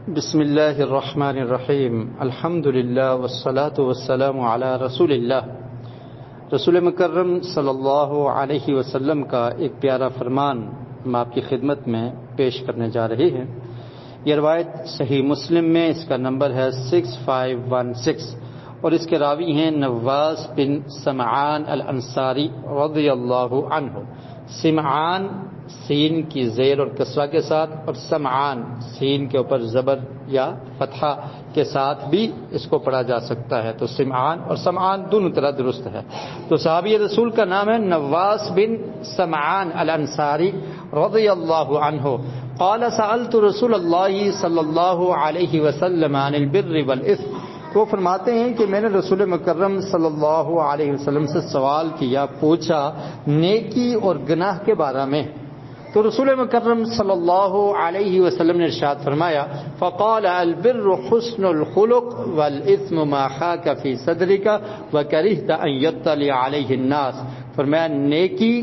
بسم اللہ الرحمن الرحیم الحمد للہ والصلاة والسلام علی رسول اللہ. رسول مکرم صلی اللہ علیہ وسلم کا ایک پیارا فرمان ہم آپ کی خدمت میں پیش کرنے جا رہے ہیں. یہ روایت صحیح مسلم میں اس کا نمبر ہے 6516 اور اس کے راوی ہیں نواس بن سمعان الانصاری رضی اللہ عنہ. سمعان سین کی زیر اور کسرہ کے ساتھ اور سمعان سین کے اوپر زبر یا فتحہ کے ساتھ بھی اس کو پڑھا جا سکتا ہے. تو سمعان اور سمعان دونوں طرح درست ہے. تو صحابی رسول کا نام ہے نواس بن سمعان الانصاری رضی اللہ عنہ. قال سألت رسول اللہ صلی اللہ علیہ وسلم عن البر والاثم. وہ فرماتے ہیں کہ میں نے رسول مکرم صلی اللہ علیہ وسلم سے سوال کیا، پوچھا نیکی اور گناہ کے بارے میں. تو رسول مکرم صلی اللہ علیہ وسلم نے ارشاد فرمایا فقال البر حسن الخلق والاثم ما خاک فی صدرک وکرہت ان یطلع علیہ الناس. فرمایا نیکی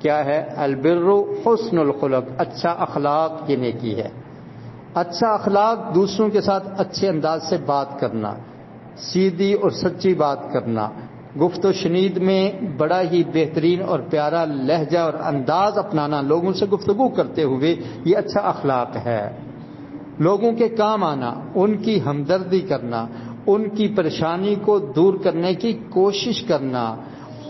کیا ہے؟ البر حسن الخلق، اچھا اخلاق یہ نیکی ہے. اچھا اخلاق دوسروں کے ساتھ اچھے انداز سے بات کرنا، سیدھی اور سچی بات کرنا، گفت و شنید میں بڑا ہی بہترین اور پیارا لہجہ اور انداز اپنانا، لوگوں سے گفتگو کرتے ہوئے یہ اچھا اخلاق ہے. لوگوں کے کام آنا، ان کی ہمدردی کرنا، ان کی پریشانی کو دور کرنے کی کوشش کرنا،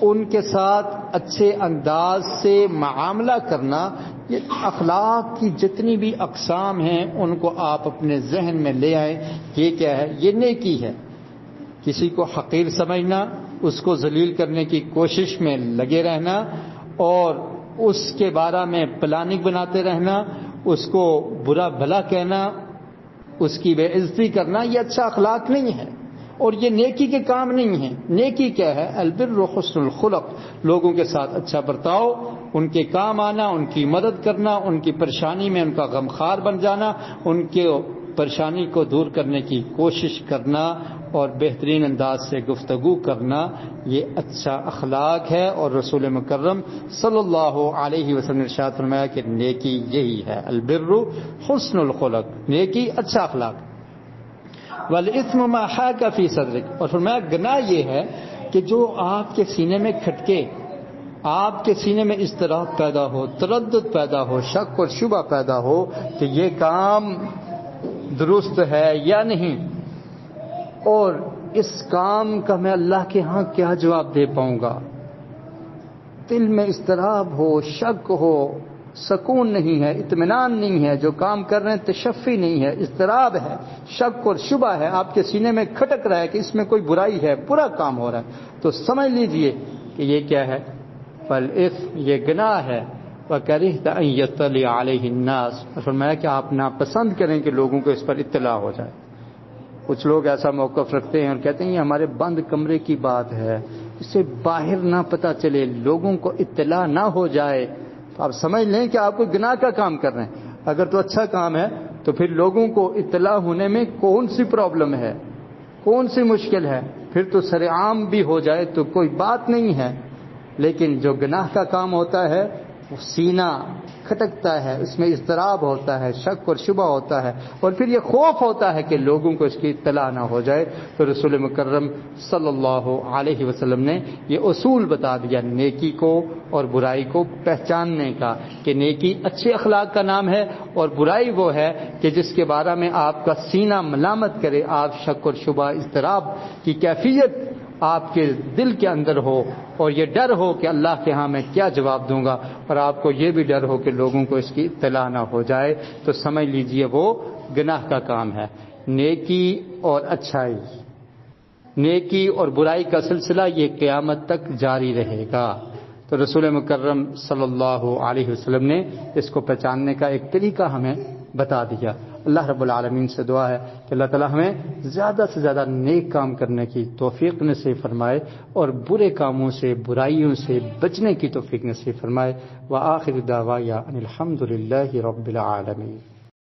ان کے ساتھ اچھے انداز سے معاملہ کرنا، یہ اخلاق کی جتنی بھی اقسام ہیں ان کو آپ اپنے ذہن میں لے آئیں. یہ کیا ہے؟ یہ نیکی ہے. کسی کو حقیر سمجھنا، اس کو ذلیل کرنے کی کوشش میں لگے رہنا اور اس کے بارے میں پلاننگ بناتے رہنا، اس کو برا بھلا کہنا، اس کی بے عزتی کرنا، یہ اچھا اخلاق نہیں ہے اور یہ نیکی کے کام نہیں ہے. نیکی کیا ہے؟ البر حسن الخلق، لوگوں کے ساتھ اچھا برتاؤ، ان کے کام آنا، ان کی مدد کرنا، ان کی پریشانی میں ان کا غمخوار بن جانا، ان کے پریشانی کو دور کرنے کی کوشش کرنا اور بہترین انداز سے گفتگو کرنا، یہ اچھا اخلاق ہے. اور رسول مکرم صلی اللہ علیہ وسلم نے ارشاد فرمایا کہ نیکی یہی ہے، البر حسن الخلق، نیکی اچھا اخلاق. والاثم ما حاک فی صدرک، اور فرمایا گناہ یہ ہے کہ جو آپ کے سینے میں کھٹکے، آپ کے سینے میں اضطراب پیدا ہو، تردد پیدا ہو، شک اور شبہ پیدا ہو کہ یہ کام درست ہے یا نہیں، اور اس کام کا میں اللہ کے ہاں کیا جواب دے پاؤں گا. دل میں اضطراب ہو، شک ہو، سکون نہیں ہے، اطمینان نہیں ہے، جو کام کر رہے ہیں تشفی نہیں ہے، اضطراب ہے، شک اور شبہ ہے، آپ کے سینے میں کھٹک رہا ہے کہ اس میں کوئی برائی ہے، برا کام ہو رہا ہے، تو سمجھ لیجئے کہ یہ کیا ہے؟ فالاثم، یہ گناہ ہے. وَكَرِهْتَ أَن يَطَّلِعَ عَلَيْهِ النَّاسُ، اور فرمایا کہ آپ ناپسند کریں کہ لوگوں کو اس پر اطلاع ہو جائے. کچھ لوگ ایسا موقف رکھتے ہیں اور کہتے ہیں یہ ہمارے بند کمرے کی بات ہے، اس سے باہر نہ پتہ چلے، لوگوں کو اطلاع نہ ہو جائے. تو آپ سمجھ لیں کہ آپ کو گناہ کا کام کر رہے ہیں. اگر تو اچھا کام ہے تو پھر لوگوں کو اطلاع ہونے میں کون سی پرابلم ہے، کون سی مشکل ہے؟ پھر تو سر عام بھی ہو جائے تو کوئی بات نہیں ہے. لیکن جو گناہ کا کام ہوتا ہے وہ سینہ کھٹکتا ہے، اس میں اضطراب ہوتا ہے، شک اور شبہ ہوتا ہے، اور پھر یہ خوف ہوتا ہے کہ لوگوں کو اس کی اطلاع نہ ہو جائے. تو رسول مکرم صلی اللہ علیہ وسلم نے یہ اصول بتا دیا نیکی کو اور برائی کو پہچاننے کا، کہ نیکی اچھے اخلاق کا نام ہے اور برائی وہ ہے کہ جس کے بارے میں آپ کا سینہ ملامت کرے، آپ شک اور شبہ اضطراب کی کیفیت آپ کے دل کے اندر ہو اور یہ ڈر ہو کہ اللہ کے ہاں میں کیا جواب دوں گا، اور آپ کو یہ بھی ڈر ہو کہ لوگوں کو اس کی اطلاع نہ ہو جائے، تو سمجھ لیجئے وہ گناہ کا کام ہے. نیکی اور اچھائی، نیکی اور برائی کا سلسلہ یہ قیامت تک جاری رہے گا. تو رسول مکرم صلی اللہ علیہ وسلم نے اس کو پہچاننے کا ایک طریقہ ہمیں بتا دیا. اللہ رب العالمین سے دعا ہے کہ اللہ تعالی ہمیں زیادہ سے زیادہ نیک کام کرنے کی توفیق نصیب فرمائے اور برے کاموں سے، برائیوں سے بچنے کی توفیق نصیب فرمائے. وآخر دعوانا ان الحمد للہ رب العالمین.